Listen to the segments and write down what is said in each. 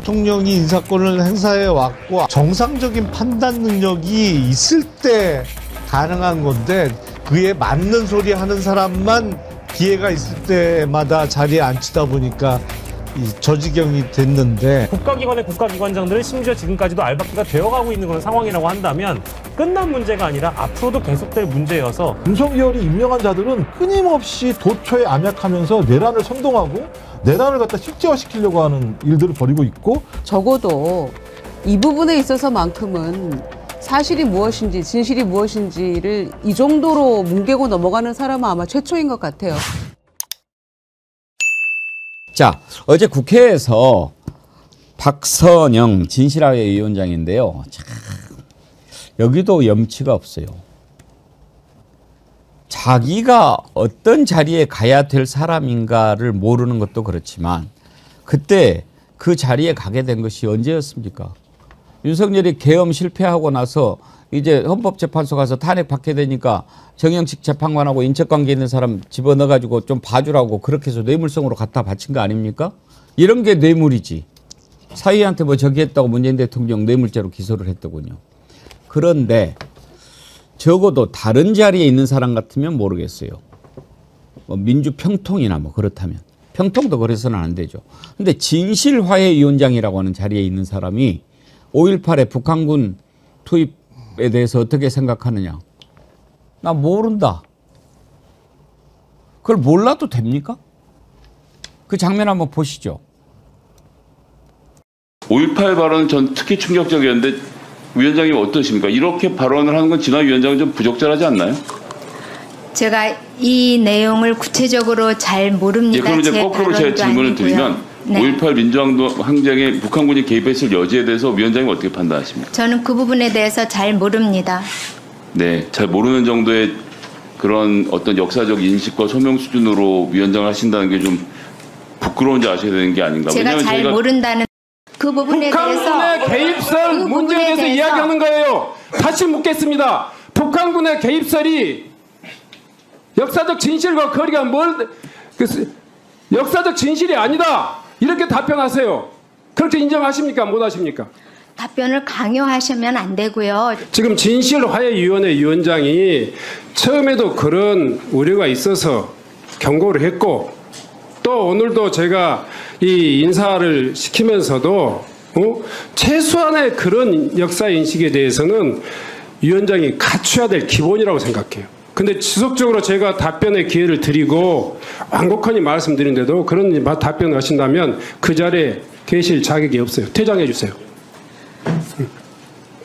대통령이 인사권을 행사해 왔고 정상적인 판단 능력이 있을 때 가능한 건데 그에 맞는 소리 하는 사람만 기회가 있을 때마다 자리에 앉히다 보니까 저 지경이 됐는데 국가기관의 국가기관장들은 심지어 지금까지도 알박기가 되어가고 있는 그런 상황이라고 한다면 끝난 문제가 아니라 앞으로도 계속될 문제여서 윤석열이 임명한 자들은 끊임없이 도처에 암약하면서 내란을 선동하고 내란을 갖다 실제화시키려고 하는 일들을 벌이고 있고 적어도 이 부분에 있어서만큼은 사실이 무엇인지 진실이 무엇인지를 이 정도로 뭉개고 넘어가는 사람은 아마 최초인 것 같아요. 자, 어제 국회에서 박선영 진실화해 위원장인데요. 참, 여기도 염치가 없어요. 자기가 어떤 자리에 가야 될 사람인가를 모르는 것도 그렇지만 그때 그 자리에 가게 된 것이 언제였습니까? 윤석열이 계엄 실패하고 나서 이제 헌법재판소 가서 탄핵 받게 되니까 정영식 재판관하고 인척관계 있는 사람 집어넣어가지고 좀 봐주라고 그렇게 해서 뇌물성으로 갖다 바친 거 아닙니까? 이런 게 뇌물이지. 사위한테 뭐 저기 했다고 문재인 대통령 뇌물죄로 기소를 했더군요. 그런데 적어도 다른 자리에 있는 사람 같으면 모르겠어요. 뭐 민주평통이나 뭐 그렇다면. 평통도 그래서는 안 되죠. 근데 진실화해위원장이라고 하는 자리에 있는 사람이 5.18에 북한군 투입에 대해서 어떻게 생각하느냐. 나 모른다. 그걸 몰라도 됩니까? 그 장면 한번 보시죠. 5.18 발언은 전 특히 충격적이었는데 위원장님 어떠십니까? 이렇게 발언을 하는 건 진화 위원장은 좀 부적절하지 않나요? 제가 이 내용을 구체적으로 잘 모릅니다. 예, 그럼 이제 거꾸로 제가 질문을 드리면 네. 5.18 민주항쟁에 북한군이 개입했을 여지에 대해서 위원장님 어떻게 판단하십니까? 저는 그 부분에 대해서 잘 모릅니다. 네, 잘 모르는 정도의 그런 어떤 역사적 인식과 소명 수준으로 위원장을 하신다는 게 좀 부끄러운지 아셔야 되는 게 아닌가. 제가 잘 저희가 모른다는 그 부분에 북한군의 대해서 개입설 그 문제에 대해서 이야기하는 거예요. 다시 묻겠습니다. 북한군의 개입설이 역사적 진실과 거리가 역사적 진실이 아니다. 이렇게 답변하세요. 그렇게 인정하십니까? 못하십니까? 답변을 강요하시면 안 되고요. 지금 진실화해위원회 위원장이 처음에도 그런 우려가 있어서 경고를 했고 또 오늘도 제가 이 인사를 시키면서도 최소한의 그런 역사인식에 대해서는 위원장이 갖춰야 될 기본이라고 생각해요. 근데 지속적으로 제가 답변의 기회를 드리고 완곡하니 말씀드린데도 그런 답변을 하신다면 그 자리에 계실 자격이 없어요. 퇴장해 주세요.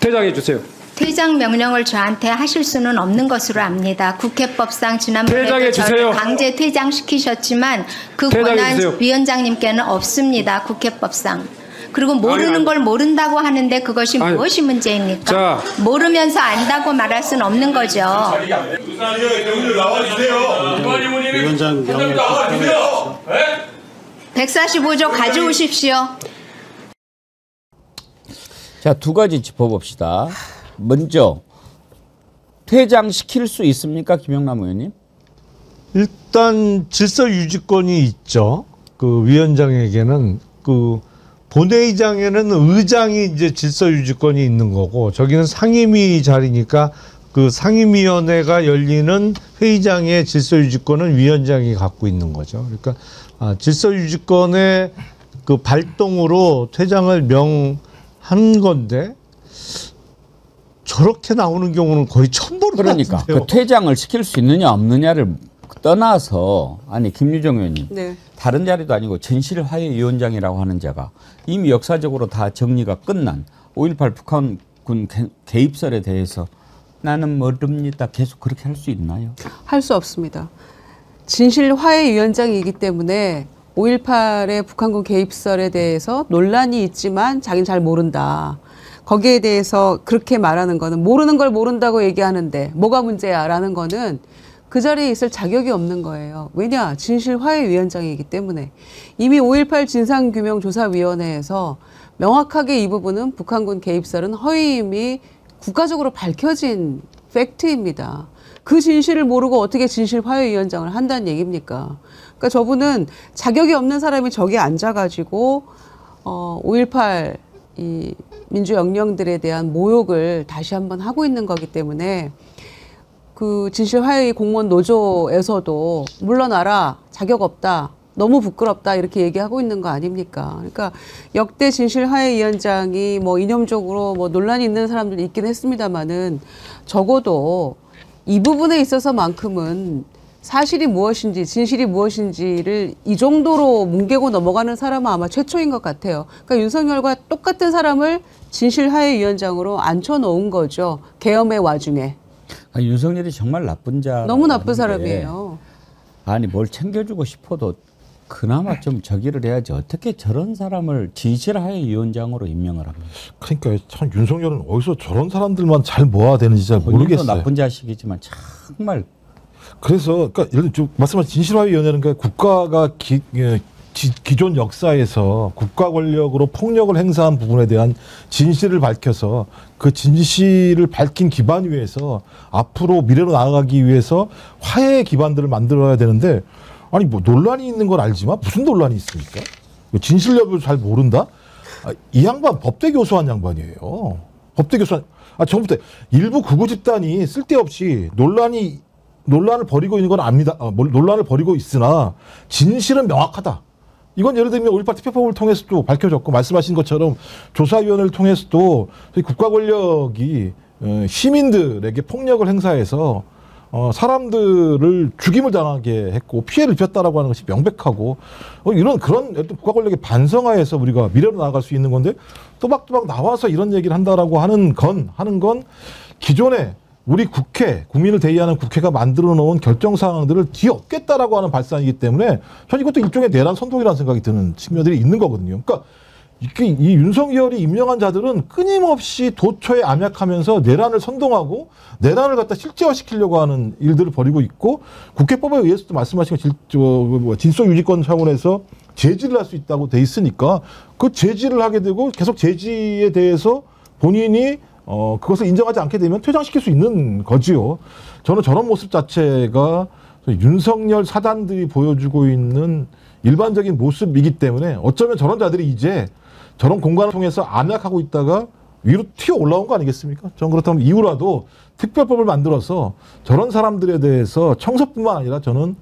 퇴장해 주세요. 퇴장 명령을 저한테 하실 수는 없는 것으로 압니다. 국회법상 지난번에 저를 강제 퇴장시키셨지만 그 권한 위원장님께는 없습니다. 국회법상. 그리고 모르는 걸 모른다고 하는데 그것이 무엇이 문제입니까? 자, 모르면서 안다고 말할 수는 없는 거죠. 위원장 명령 145조 가져오십시오. 자, 두 가지 짚어봅시다. 먼저 퇴장시킬 수 있습니까, 김영남 의원님? 일단 질서 유지권이 있죠. 그 위원장에게는 그 본회의장에는 의장이 이제 질서 유지권이 있는 거고 저기는 상임위 자리니까 그 상임위원회가 열리는 회의장의 질서 유지권은 위원장이 갖고 있는 거죠. 그러니까 질서 유지권의 그 발동으로 퇴장을 명한 건데 저렇게 나오는 경우는 거의 처음 보는 것 그러니까 같은데요. 그 퇴장을 시킬 수 있느냐 없느냐를 떠나서 아니 김유정 의원님 네. 다른 자리도 아니고 진실화해위원장이라고 하는 자가 이미 역사적으로 다 정리가 끝난 5.18 북한군 개입설에 대해서 나는 모릅니다. 계속 그렇게 할 수 있나요? 할 수 없습니다. 진실화해위원장이기 때문에 5.18의 북한군 개입설에 대해서 논란이 있지만 자기는 잘 모른다. 거기에 대해서 그렇게 말하는 거는 모르는 걸 모른다고 얘기하는데 뭐가 문제야 라는 거는 그 자리에 있을 자격이 없는 거예요. 왜냐? 진실화해위원장이기 때문에. 이미 5.18 진상규명조사위원회에서 명확하게 이 부분은 북한군 개입설은 허위임이 국가적으로 밝혀진 팩트입니다. 그 진실을 모르고 어떻게 진실화해위원장을 한다는 얘기입니까? 그러니까 저분은 자격이 없는 사람이 저기 앉아가지고 5.18 이 민주영령들에 대한 모욕을 다시 한번 하고 있는 거기 때문에 그 진실화해위 공무원 노조에서도 물러나라, 자격 없다, 너무 부끄럽다 이렇게 얘기하고 있는 거 아닙니까? 그러니까 역대 진실화해위원장이 뭐 이념적으로 뭐 논란이 있는 사람들이 있긴 했습니다만은 적어도 이 부분에 있어서만큼은 사실이 무엇인지 진실이 무엇인지를 이 정도로 뭉개고 넘어가는 사람은 아마 최초인 것 같아요. 그러니까 윤석열과 똑같은 사람을 진실화해위원장으로 앉혀놓은 거죠. 계엄의 와중에. 윤석열이 정말 나쁜 자. 너무 나쁜 사람이에요. 아니 뭘 챙겨주고 싶어도 그나마 좀 저기를 해야지 어떻게 저런 사람을 진실화해위원장으로 임명을 합니까? 그러니까 참 윤석열은 어디서 저런 사람들만 잘 모아야 되는지 잘 모르겠어요. 나쁜 자식이지만 정말. 그래서 그러니까 예를 들어 말씀하신 진실화위원회는 그러니까 국가가 기존 역사에서 국가 권력으로 폭력을 행사한 부분에 대한 진실을 밝혀서 그 진실을 밝힌 기반 위에서 앞으로 미래로 나아가기 위해서 화해의 기반들을 만들어야 되는데 아니 뭐 논란이 있는 건 알지만 무슨 논란이 있습니까? 진실 여부를 잘 모른다? 이 양반 법대 교수한 양반이에요. 법대 교수. 전부터 일부 극우 집단이 쓸데없이 논란을 벌이고 있는 건 압니다. 논란을 벌이고 있으나 진실은 명확하다. 이건 예를 들면 5.18 투표법을 통해서도 밝혀졌고 말씀하신 것처럼 조사위원회를 통해서도 국가 권력이 시민들에게 폭력을 행사해서 사람들을 죽임을 당하게 했고 피해를 입혔다라고 하는 것이 명백하고 이런 그런 국가 권력의 반성하에서 우리가 미래로 나아갈 수 있는 건데 또박또박 나와서 이런 얘기를 한다라고 하는 건 기존에 우리 국민을 대의하는 국회가 만들어 놓은 결정 사항들을 뒤엎겠다라고 하는 발상이기 때문에 전 이것도 일종의 내란 선동이라는 생각이 드는 측면들이 있는 거거든요. 그러니까 이 윤석열이 임명한 자들은 끊임없이 도처에 암약하면서 내란을 선동하고 내란을 갖다 실제화시키려고 하는 일들을 벌이고 있고 국회법에 의해서도 말씀하신 질서유지권 차원에서 제지를 할 수 있다고 돼 있으니까 그 제지를 하게 되고 계속 제지에 대해서 본인이 그것을 인정하지 않게 되면 퇴장시킬 수 있는 거지요. 저는 저런 모습 자체가 윤석열 사단들이 보여주고 있는 일반적인 모습이기 때문에 어쩌면 저런 자들이 이제 저런 공간을 통해서 암약하고 있다가 위로 튀어 올라온 거 아니겠습니까? 전 그렇다면 이후라도 특별법을 만들어서 저런 사람들에 대해서 청소뿐만 아니라 저는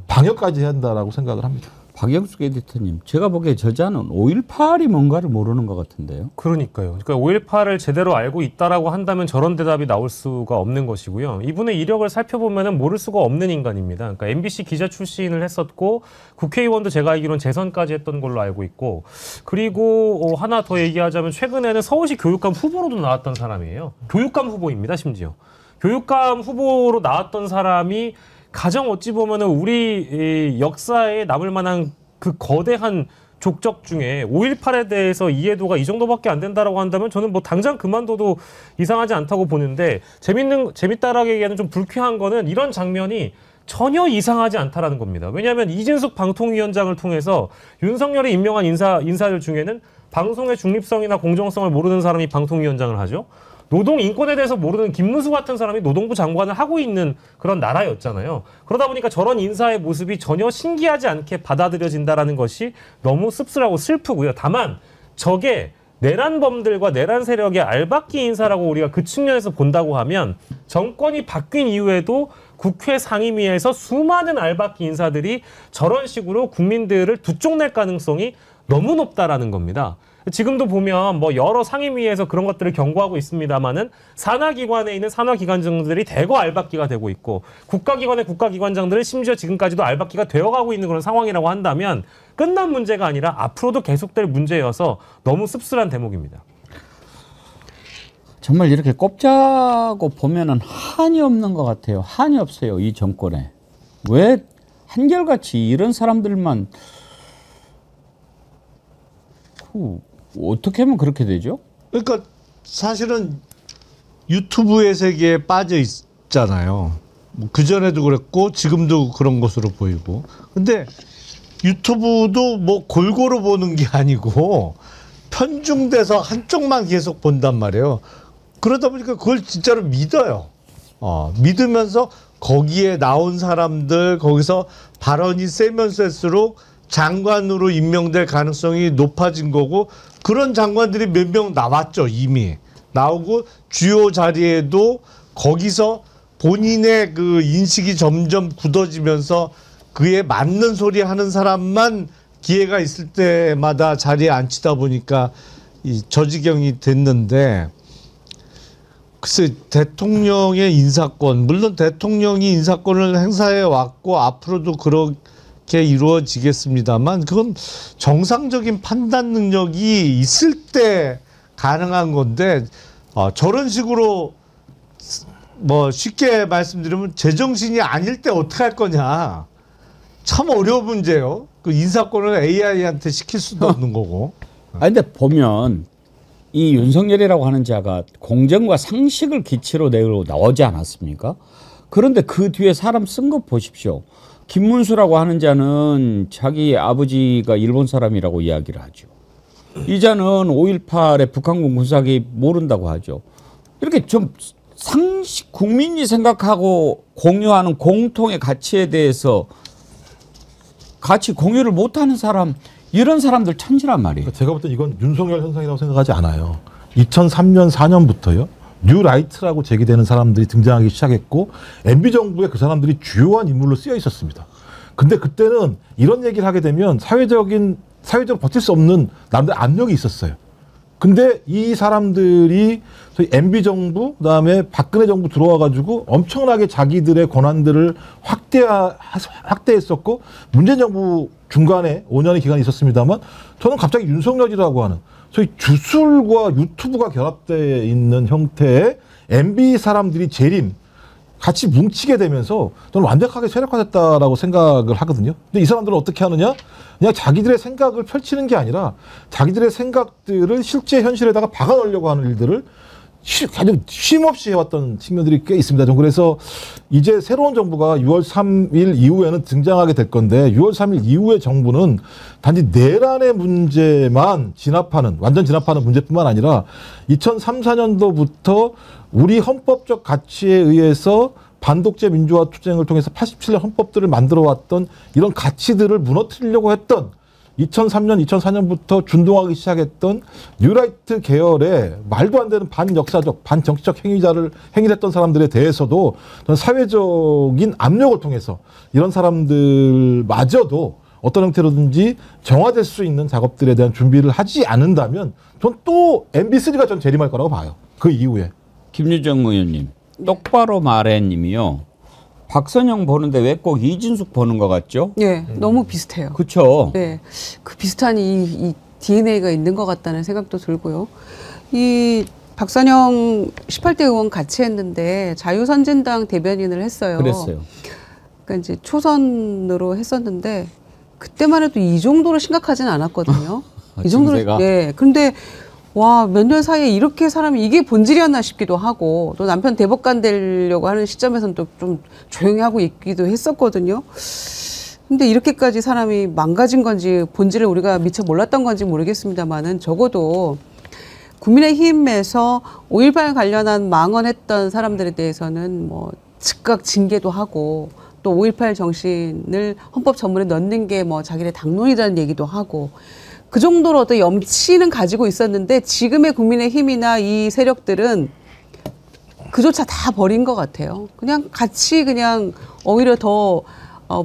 방역까지 해야 한다라고 생각을 합니다. 박영숙 에디터님, 제가 보기에 저자는 5.18이 뭔가를 모르는 것 같은데요. 그러니까요. 그러니까 5.18을 제대로 알고 있다라고 한다면 저런 대답이 나올 수가 없는 것이고요. 이분의 이력을 살펴보면은 모를 수가 없는 인간입니다. 그러니까 MBC 기자 출신을 했었고 국회의원도 제가 알기로는 재선까지 했던 걸로 알고 있고 그리고 하나 더 얘기하자면 최근에는 서울시 교육감 후보로도 나왔던 사람이에요. 교육감 후보입니다, 심지어. 교육감 후보로 나왔던 사람이 가장 어찌 보면은 우리 역사에 남을 만한 그 거대한 족적 중에 5.18에 대해서 이해도가 이 정도밖에 안 된다라고 한다면 저는 뭐 당장 그만둬도 이상하지 않다고 보는데 재밌다라기에는 좀 불쾌한 거는 이런 장면이 전혀 이상하지 않다라는 겁니다. 왜냐하면 이진숙 방통위원장을 통해서 윤석열이 임명한 인사들 중에는 방송의 중립성이나 공정성을 모르는 사람이 방통위원장을 하죠. 노동 인권에 대해서 모르는 김문수 같은 사람이 노동부 장관을 하고 있는 그런 나라였잖아요. 그러다 보니까 저런 인사의 모습이 전혀 신기하지 않게 받아들여진다라는 것이 너무 씁쓸하고 슬프고요. 다만 저게 내란범들과 내란 세력의 알박기 인사라고 우리가 그 측면에서 본다고 하면 정권이 바뀐 이후에도 국회 상임위에서 수많은 알박기 인사들이 저런 식으로 국민들을 두쪽낼 가능성이 너무 높다라는 겁니다. 지금도 보면 뭐 여러 상임위에서 그런 것들을 경고하고 있습니다만은 산하기관에 있는 산하기관장들이 대거 알박기가 되고 있고 국가기관의 국가기관장들은 심지어 지금까지도 알박기가 되어가고 있는 그런 상황이라고 한다면 끝난 문제가 아니라 앞으로도 계속될 문제여서 너무 씁쓸한 대목입니다. 정말 이렇게 꼽자고 보면은 한이 없는 것 같아요. 한이 없어요, 이 정권에. 왜 한결같이 이런 사람들만 어떻게 하면 그렇게 되죠? 그러니까 사실은 유튜브의 세계에 빠져 있잖아요. 그전에도 그랬고 지금도 그런 것으로 보이고. 근데 유튜브도 뭐 골고루 보는 게 아니고 편중돼서 한쪽만 계속 본단 말이에요. 그러다 보니까 그걸 진짜로 믿어요. 믿으면서 거기에 나온 사람들, 거기서 발언이 세면 셀수록 장관으로 임명될 가능성이 높아진 거고 그런 장관들이 몇 명 나왔죠. 이미 나오고 주요 자리에도 거기서 본인의 그 인식이 점점 굳어지면서 그에 맞는 소리 하는 사람만 기회가 있을 때마다 자리에 앉히다 보니까 이 저지경이 됐는데 글쎄 대통령의 인사권 물론 대통령이 인사권을 행사해 왔고 앞으로도 그렇게 이루어지겠습니다만 그건 정상적인 판단 능력이 있을 때 가능한 건데 저런 식으로 뭐 쉽게 말씀드리면 제정신이 아닐 때 어떻게 할 거냐 참 어려운 문제예요. 그 인사권을 AI한테 시킬 수도 없는 거고. 아니 근데 보면 이 윤석열이라고 하는 자가 공정과 상식을 기치로 내고 나오지 않았습니까? 그런데 그 뒤에 사람 쓴 거 보십시오. 김문수라고 하는 자는 자기 아버지가 일본 사람이라고 이야기를 하죠. 이 자는 5.18에 북한군 군사 개입 모른다고 하죠. 이렇게 좀 상식 국민이 생각하고 공유하는 공통의 가치에 대해서 같이 공유를 못하는 사람 이런 사람들 천지란 말이에요. 제가 볼 때 이건 윤석열 현상이라고 생각하지 않아요. 2003년 4년부터요. 뉴라이트라고 제기되는 사람들이 등장하기 시작했고 MB 정부에 그 사람들이 주요한 인물로 쓰여 있었습니다. 근데 그때는 이런 얘기를 하게 되면 사회적으로 버틸 수 없는 남들 압력이 있었어요. 근데 이 사람들이 저희 MB 정부 그다음에 박근혜 정부 들어와 가지고 엄청나게 자기들의 권한들을 확대했었고 문재인 정부 중간에 5년의 기간이 있었습니다만 저는 갑자기 윤석열이라고 하는 소위 주술과 유튜브가 결합되어 있는 형태의 MB 사람들이 재림 같이 뭉치게 되면서 저는 완벽하게 세력화됐다라고 생각을 하거든요. 근데 이 사람들은 어떻게 하느냐? 그냥 자기들의 생각을 펼치는 게 아니라 자기들의 생각들을 실제 현실에다가 박아넣으려고 하는 일들을 아주 쉼없이 해왔던 측면들이 꽤 있습니다. 좀 그래서 이제 새로운 정부가 6월 3일 이후에는 등장하게 될 건데 6월 3일 이후의 정부는 단지 내란의 문제만 완전 진압하는 문제뿐만 아니라 2003, 4년도부터 우리 헌법적 가치에 의해서 반독재 민주화 투쟁을 통해서 87년 헌법들을 만들어 왔던 이런 가치들을 무너뜨리려고 했던 2003년, 2004년부터 준동하기 시작했던 뉴라이트 계열의 말도 안 되는 반역사적, 반정치적 행위를 했던 사람들에 대해서도 저는 사회적인 압력을 통해서 이런 사람들마저도 어떤 형태로든지 정화될 수 있는 작업들에 대한 준비를 하지 않는다면 전 또 MB3가 전 재림할 거라고 봐요. 그 이후에. 김유정 의원님, 똑바로 말해 님이요. 박선영 보는데 왜 꼭 이진숙 보는 것 같죠? 네, 너무 비슷해요. 그렇죠. 네, 그 비슷한 이 DNA가 있는 것 같다는 생각도 들고요. 이 박선영 18대 의원 같이 했는데 자유선진당 대변인을 했어요. 그랬어요. 그러니까 이제 초선으로 했었는데 그때만 해도 이 정도로 심각하지는 않았거든요. 이 정도로. 증세가? 네. 근데 와, 몇 년 사이에 이렇게 사람이 이게 본질이었나 싶기도 하고 또 남편 대법관 되려고 하는 시점에서는 또 좀 조용히 하고 있기도 했었거든요. 근데 이렇게까지 사람이 망가진 건지 본질을 우리가 미처 몰랐던 건지 모르겠습니다만은 적어도 국민의힘에서 5.18 관련한 망언했던 사람들에 대해서는 뭐 즉각 징계도 하고 또 5.18 정신을 헌법 전문에 넣는 게 뭐 자기네 당론이라는 얘기도 하고 그 정도로 어떤 염치는 가지고 있었는데 지금의 국민의힘이나 이 세력들은 그조차 다 버린 것 같아요. 그냥 같이 그냥 오히려 더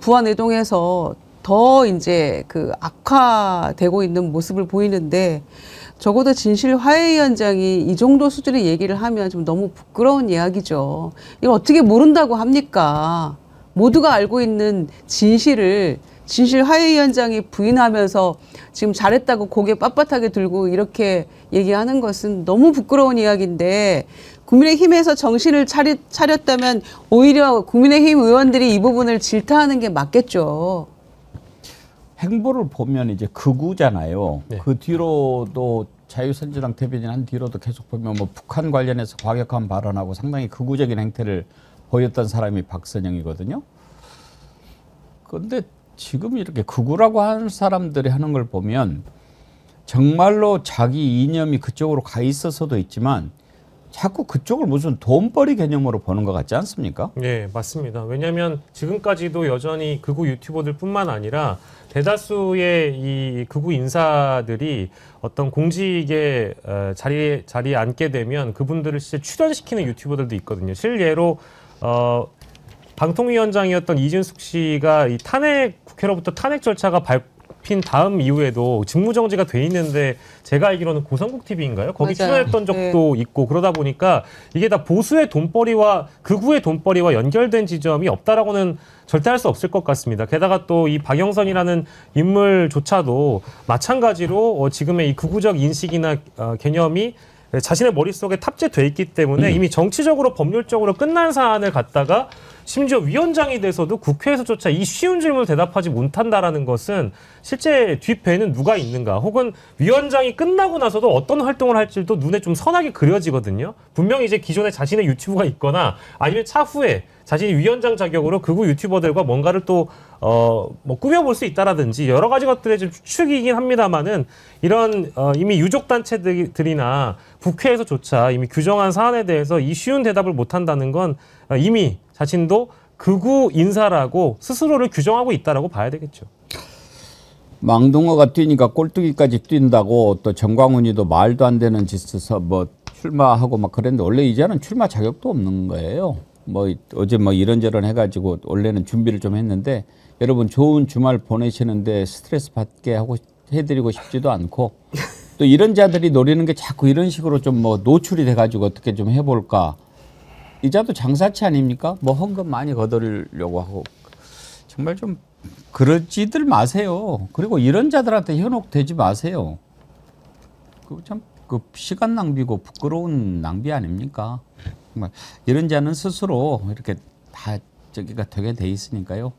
부안해동해서 더 이제 그 악화되고 있는 모습을 보이는데 적어도 진실화해위원장이 이 정도 수준의 얘기를 하면 좀 너무 부끄러운 이야기죠. 이걸 어떻게 모른다고 합니까? 모두가 알고 있는 진실을 진실화해위원장이 부인하면서 지금 잘했다고 고개 빳빳하게 들고 이렇게 얘기하는 것은 너무 부끄러운 이야기인데 국민의힘에서 정신을 차렸다면 오히려 국민의힘 의원들이 이 부분을 질타하는 게 맞겠죠. 행보를 보면 이제 극우잖아요. 네. 그 뒤로도 자유선진당 대변인 한 뒤로도 계속 보면 뭐 북한 관련해서 과격한 발언하고 상당히 극우적인 행태를 보였던 사람이 박선영이거든요. 그런데 지금 이렇게 극우라고 하는 사람들이 하는 걸 보면 정말로 자기 이념이 그쪽으로 가 있어서도 있지만 자꾸 그쪽을 무슨 돈벌이 개념으로 보는 것 같지 않습니까? 네, 맞습니다. 왜냐하면 지금까지도 여전히 극우 유튜버들뿐만 아니라 대다수의 이 극우 인사들이 어떤 공직에 자리에 앉게 되면 그분들을 진짜 출연시키는 유튜버들도 있거든요. 실예로 방통위원장이었던 이준숙 씨가 이 국회로부터 탄핵 절차가 밟힌 다음 이후에도 직무정지가 돼 있는데 제가 알기로는 고성국 TV인가요? 거기 맞아요. 출연했던 적도 있고 그러다 보니까 이게 다 보수의 돈벌이와 극우의 돈벌이와 연결된 지점이 없다라고는 절대 할 수 없을 것 같습니다. 게다가 또 이 박영선이라는 인물조차도 마찬가지로 지금의 이 극우적 인식이나 개념이 자신의 머릿속에 탑재돼 있기 때문에 이미 정치적으로 법률적으로 끝난 사안을 갖다가 심지어 위원장이 돼서도 국회에서조차 이 쉬운 질문을 대답하지 못한다라는 것은 실제 뒷배는 누가 있는가, 혹은 위원장이 끝나고 나서도 어떤 활동을 할지도 눈에 좀 선하게 그려지거든요. 분명히 이제 기존에 자신의 유튜브가 있거나 아니면 차후에 자신이 위원장 자격으로 극우 유튜버들과 뭔가를 또 뭐 꾸며볼 수 있다라든지 여러 가지 것들의 좀 추측이긴 합니다만은 이런 이미 유족 단체들이나 국회에서조차 이미 규정한 사안에 대해서 이 쉬운 대답을 못한다는 건 이미 자신도 극우 인사라고 스스로를 규정하고 있다라고 봐야 되겠죠. 망둥어가 뛰니까 꼴뚜기까지 뛴다고 또 정광훈이도 말도 안 되는 짓에서 뭐 출마하고 막 그랬는데 원래 이제는 출마 자격도 없는 거예요. 뭐 어제 뭐 이런저런 해가지고 원래는 준비를 좀 했는데 여러분 좋은 주말 보내시는데 스트레스 받게 하고 해드리고 싶지도 않고 또 이런 자들이 노리는 게 자꾸 이런 식으로 좀 뭐 노출이 돼가지고 어떻게 좀 해볼까. 이자도 장사치 아닙니까? 뭐 헌금 많이 거두려고 하고 정말 좀 그러지들 마세요. 그리고 이런 자들한테 현혹되지 마세요. 그 참 그 시간 낭비고 부끄러운 낭비 아닙니까? 정말 이런 자는 스스로 이렇게 다 저기가 되게 돼 있으니까요.